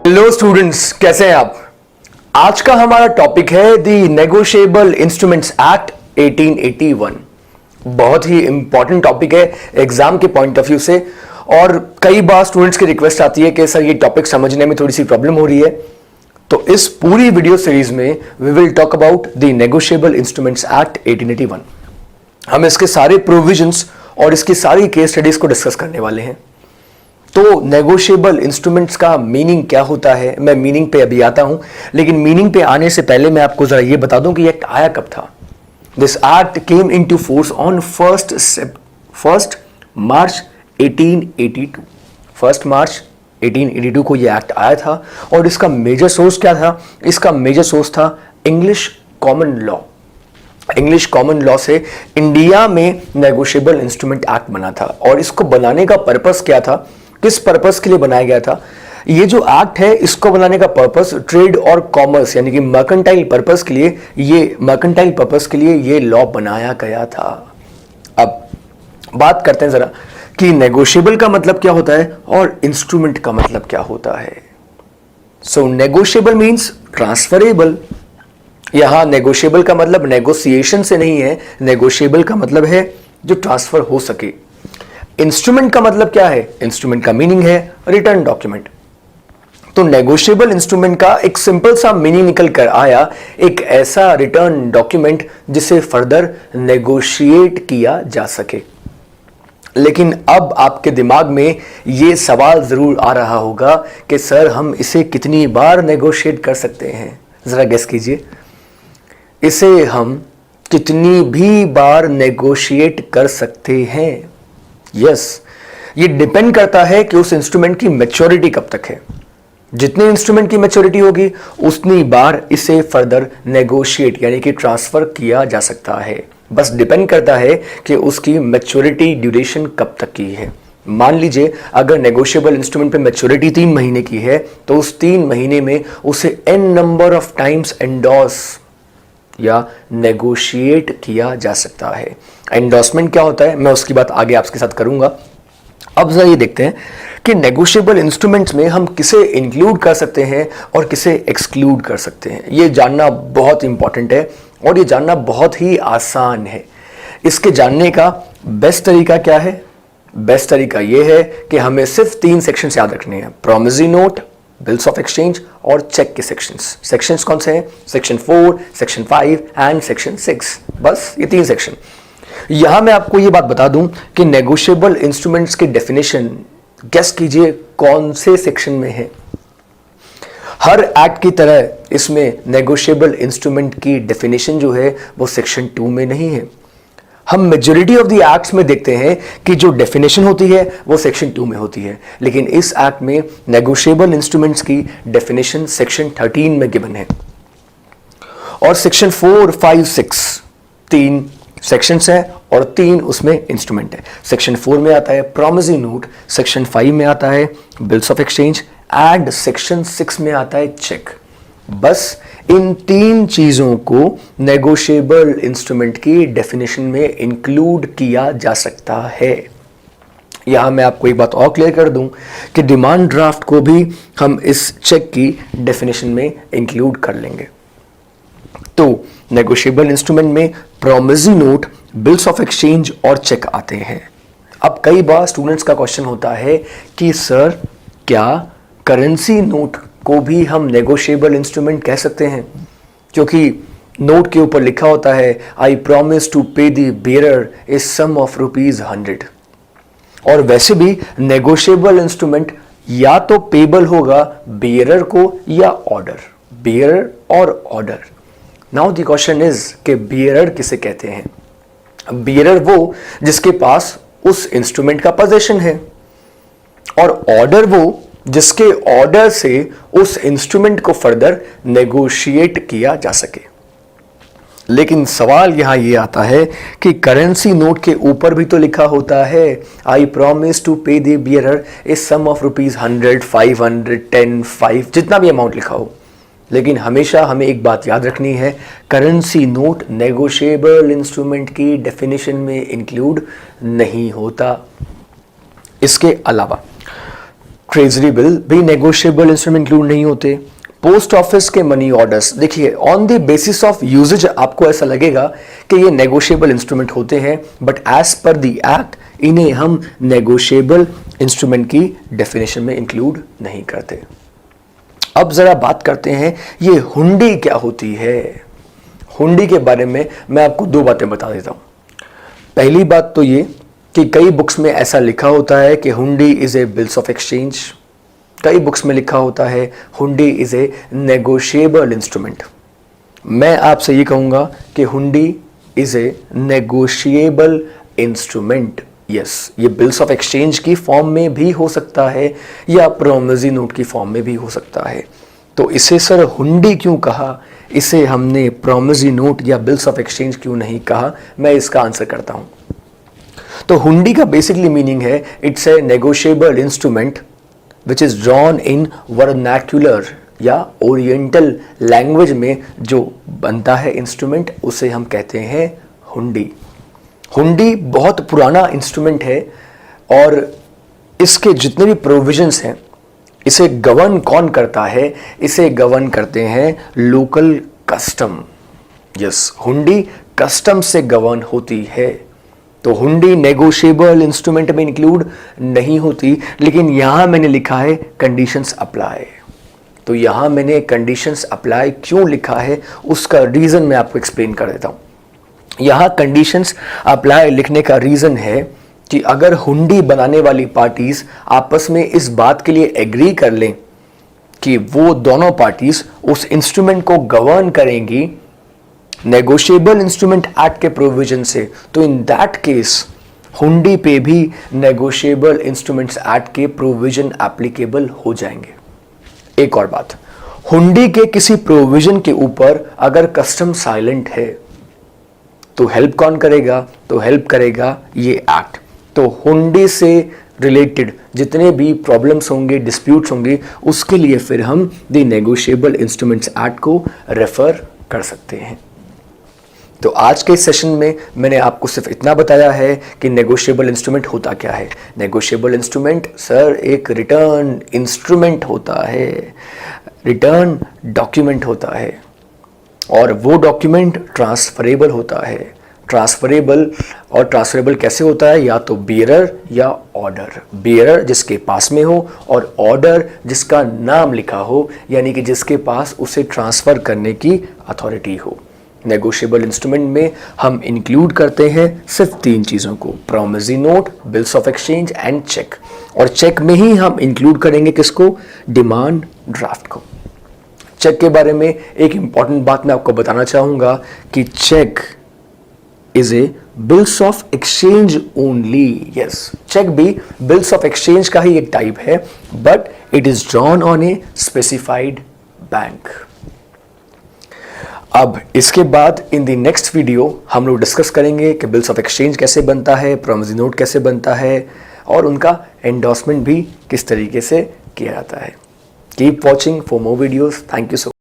Hello students, कैसे हैं आप। आज का हमारा टॉपिक है द नेगोशिएबल इंस्ट्रूमेंट्स एक्ट 1881। बहुत ही इंपॉर्टेंट टॉपिक है एग्जाम के पॉइंट ऑफ व्यू से, और कई बार स्टूडेंट्स की रिक्वेस्ट आती है कि सर ये टॉपिक समझने में थोड़ी सी प्रॉब्लम हो रही है। तो इस पूरी वीडियो सीरीज में we will talk about the Negotiable Instruments Act 1881। हम इसके सारे प्रोविजंस और इसकी सारी केस स्टडीज को डिस्कस करने वाले हैं। तो नेगोशिएबल इंस्ट्रूमेंट्स का मीनिंग क्या होता है, मैं मीनिंग पे अभी आता हूं, लेकिन मीनिंग पे आने से पहले मैं आपको जरा ये बता दूं कि ये एक्ट आया कब था। This act came into force on 1 मार्च 1882। 1 मार्च 1882 को ये एक्ट आया था। और इसका मेजर सोर्स क्या था? इसका मेजर सोर्स था English common law. English common law से इंडिया में नेगोशिएबल इंस्ट्रूमेंट एक्ट बना था। और इसको बनाने का पर्पस क्या था, किस पर्पस के लिए बनाया गया था? ये जो एक्ट है इसको बनाने का पर्पस ट्रेड और कॉमर्स यानी कि मर्केंटाइल पर्पस के लिए ये लॉ बनाया गया था। अब बात करते हैं जरा कि नेगोशिएबल का मतलब क्या होता है और इंस्ट्रूमेंट का मतलब क्या होता है। सो नेगोशिएबल मींस ट्रांसफरेबल। यहां नेगोशिएबल का मतलब नेगोशिएशन से नहीं है, नेगोशिएबल का मतलब है जो ट्रांसफर हो सके। इंस्ट्रूमेंट का मतलब क्या है? इंस्ट्रूमेंट का मीनिंग है रिटर्न डॉक्यूमेंट। तो नेगोशिएबल इंस्ट्रूमेंट का एक सिंपल सा मीनिंग निकल कर आया, एक ऐसा रिटर्न डॉक्यूमेंट जिसे फर्दर नेगोशिएट किया जा सके। लेकिन अब आपके दिमाग में यह सवाल जरूर आ रहा होगा कि सर हम इसे कितनी बार नेगोशिएट कर सकते हैं? जरा गेस कीजिए, इसे हम कितनी भी बार नेगोशिएट कर सकते हैं? यस, ये डिपेंड करता है कि उस इंस्ट्रूमेंट की मैच्योरिटी कब तक है। जितने इंस्ट्रूमेंट की मैच्योरिटी होगी उतनी बार इसे फर्दर नेगोशिएट यानी कि ट्रांसफर किया जा सकता है। बस डिपेंड करता है कि उसकी मैच्योरिटी ड्यूरेशन कब तक की है। मान लीजिए अगर नेगोशिएबल इंस्ट्रूमेंट पे मैच्योरिटी 3 महीने की है तो उस 3 महीने में उसे n number of times endorse या नेगोशिएट किया जा सकता है। एंडोर्समेंट क्या होता है मैं उसकी बात आगे आपके साथ करूंगा। अब जरा ये देखते हैं कि नेगोशिएबल इंस्ट्रूमेंट्स में हम किसे इंक्लूड कर सकते हैं और किसे एक्सक्लूड कर सकते हैं। ये जानना बहुत इंपॉर्टेंट है और ये जानना बहुत ही आसान है। इसके जानने का बेस्ट तरीका क्या है? बेस्ट तरीका यह है कि हमें सिर्फ 3 सेक्शंस याद रखने हैं, promissory note, bills of exchange और चेक के सेक्शंस कौन से हैं? Section 4, section 5 and section 6। बस ये 3 सेक्शन। यहां मैं आपको ये बात बता दूं कि नेगोशिएबल इंस्ट्रूमेंट्स की डेफिनेशन गेस कीजिए कौन से सेक्शन में है। हर एक्ट की तरह इसमें नेगोशिएबल इंस्ट्रूमेंट की डेफिनेशन जो है वो सेक्शन 2 में नहीं है। हम मेजॉरिटी ऑफ द एक्ट्स में देखते हैं कि जो डेफिनेशन होती है वो सेक्शन 2 में होती है, लेकिन इस एक्ट में नेगोशिएबल इंस्ट्रूमेंट्स की डेफिनेशन सेक्शन 13 में गिवन है। और सेक्शन 4, 5, 6 3 सेक्शंस हैं और 3 उसमें इंस्ट्रूमेंट है। सेक्शन 4 में आता है प्रॉमिसरी नोट, सेक्शन 5 में आता है bills of exchange and section 6 में आता है चेक। बस इन 3 चीजों को नेगोशिएबल इंस्ट्रूमेंट की डेफिनेशन में इंक्लूड किया जा सकता है। यहां मैं आपको एक बात और क्लियर कर दूं कि डिमांड ड्राफ्ट को भी हम इस चेक की डेफिनेशन में इंक्लूड कर लेंगे। तो नेगोशिएबल इंस्ट्रूमेंट में promissory note, bills of exchange और चेक आते हैं। अब कई बार स्टूडेंट्स का क्वेश्चन होता है कि सर क्या करेंसी नोट को भी हम नेगोशिएबल इंस्ट्रूमेंट कह सकते हैं? क्योंकि नोट के ऊपर लिखा होता है I promise to pay the bearer a sum of ₹100। और वैसे भी नेगोशिएबल इंस्ट्रूमेंट या तो पेबल होगा बेयरर को या ऑर्डर, बेयरर और order. Now the question is कि बेयरर किसे कहते हैं? बेयरर वो जिसके पास उस इंस्ट्रूमेंट का पोजीशन है, और ऑर्डर वो जिसके ऑर्डर से उस इंस्ट्रूमेंट को फर्दर नेगोशिएट किया जा सके। लेकिन सवाल यहां यह आता है कि करेंसी नोट के ऊपर भी तो लिखा होता है I promise to pay the bearer a sum of ₹100, 500, 10, 5 जितना भी अमाउंट लिखा हो। लेकिन हमेशा हमें एक बात याद रखनी है, करेंसी नोट नेगोशिएबल इंस्ट्रूमेंट की डेफिनेशन में इंक्लूड नहीं होता। इसके अलावा ट्रेजरी बिल भी नेगोशिएबल इंस्ट्रूमेंट इंक्लूड नहीं होते। पोस्ट ऑफिस के मनी ऑर्डर्स, देखिए on the basis of usages आपको ऐसा लगेगा कि ये नेगोशिएबल इंस्ट्रूमेंट होते हैं, but as per the act इन्हें हम नेगोशिएबल इंस्ट्रूमेंट की डेफिनेशन में इंक्लूड नहीं करते। अब जरा बात करते हैं ये हुंडी क्या होती है। हुंडी के बारे में मैं आपको दो बातें बता देता हूं। पहली बात तो ये कि कई बुक्स में ऐसा लिखा होता है कि हुंडी is a bills of exchange, कई बुक्स में लिखा होता है हुंडी इज ए नेगोशिएबल इंस्ट्रूमेंट। मैं आपसे ये कहूंगा कि हुंडी is a negotiable instrument. Yes, ये बिल्स ऑफ एक्सचेंज की फॉर्म में भी हो सकता है या प्रोमिसरी नोट की फॉर्म में भी हो सकता है। तो इसे सर हुंडी क्यों कहा, इसे हमने प्रोमिसरी नोट या बिल्स ऑफ एक्सचेंज क्यों नहीं कहा, मैं इसका आंसर करता हूं। तो हुंडी का बेसिकली मीनिंग है it's a negotiable instrument which is drawn in vernacular या ओरिएंटल लैंग्वेज में जो बनता है इंस्ट्रूमेंट, उसे हम कहते हैं हुंडी। हुंडी बहुत पुराना इंस्ट्रूमेंट है और इसके जितने भी प्रोविजंस हैं, इसे गवर्न कौन करता है, इसे गवर्न करते हैं लोकल कस्टम। यस, हुंडी कस्टम से गवर्न होती है। तो हुंडी नेगोशिएबल इंस्ट्रूमेंट में इंक्लूड नहीं होती, लेकिन यहां मैंने लिखा है कंडीशंस अप्लाई। तो यहां मैंने कंडीशंस अप्लाई क्यों लिखा है उसका रीजन मैं आपको एक्सप्लेन कर देता हूं। यहां कंडीशंस अप्लाई लिखने का रीजन है कि अगर हुंडी बनाने वाली पार्टीज आपस में इस बात के लिए एग्री कर लें कि वो दोनों पार्टीज उस इंस्ट्रूमेंट को गवर्न करेंगी नेगोशिएबल इंस्ट्रूमेंट एक्ट के प्रोविजन से, तो इन दैट केस हुंडी पे भी नेगोशिएबल इंस्ट्रूमेंट्स एक्ट के प्रोविजन एप्लीकेबल हो जाएंगे। एक और बात, हुंडी के किसी प्रोविजन के ऊपर अगर कस्टम साइलेंट है तो हेल्प कौन करेगा, तो हेल्प करेगा ये एक्ट। तो हुंडी से रिलेटेड जितने भी प्रॉब्लम्स होंगे, डिस्प्यूट्स होंगे, उसके लिए फिर हम द नेगोशिएबल इंस्ट्रूमेंट्स एक्ट को रेफर कर सकते हैं। तो आज के सेशन में मैंने आपको सिर्फ इतना बताया है कि नेगोशिएबल इंस्ट्रूमेंट होता क्या है। नेगोशिएबल इंस्ट्रूमेंट सर एक रिटर्न इंस्ट्रूमेंट होता है, रिटर्न डॉक्यूमेंट होता है, और वो डॉक्यूमेंट ट्रांसफरेबल होता है। ट्रांसफरेबल कैसे होता है, या तो बियरर या ऑर्डर। बियरर जिसके पास में हो और ऑर्डर जिसका नाम लिखा हो, यानी कि जिसके पास उसे ट्रांसफर करने की अथॉरिटी हो। नेगोशिएबल इंस्ट्रूमेंट में हम इंक्लूड करते हैं सिर्फ तीन चीज़ों को, promissory note, bills of exchange and cheque. और चेक में ही हम इंक्लूड करेंगे किसको, डिमांड ड्राफ्ट को। चेक के बारे में एक इंपॉर्टेंट बात मैं आपको बताना चाहूंगा कि cheque is a bills of exchange only. Yes, cheque भी बिल्स ऑफ एक्सचेंज का ही एक टाइप है, but it is drawn on a specified bank. अब इसके बाद इन द नेक्स्ट वीडियो हम लोग डिस्कस करेंगे कि बिल्स ऑफ एक्सचेंज कैसे बनता है, प्रॉमिसरी नोट कैसे बनता है, और उनका एंडोर्समेंट भी किस तरीके से किया जाता है। Keep watching for more videos. Thank you so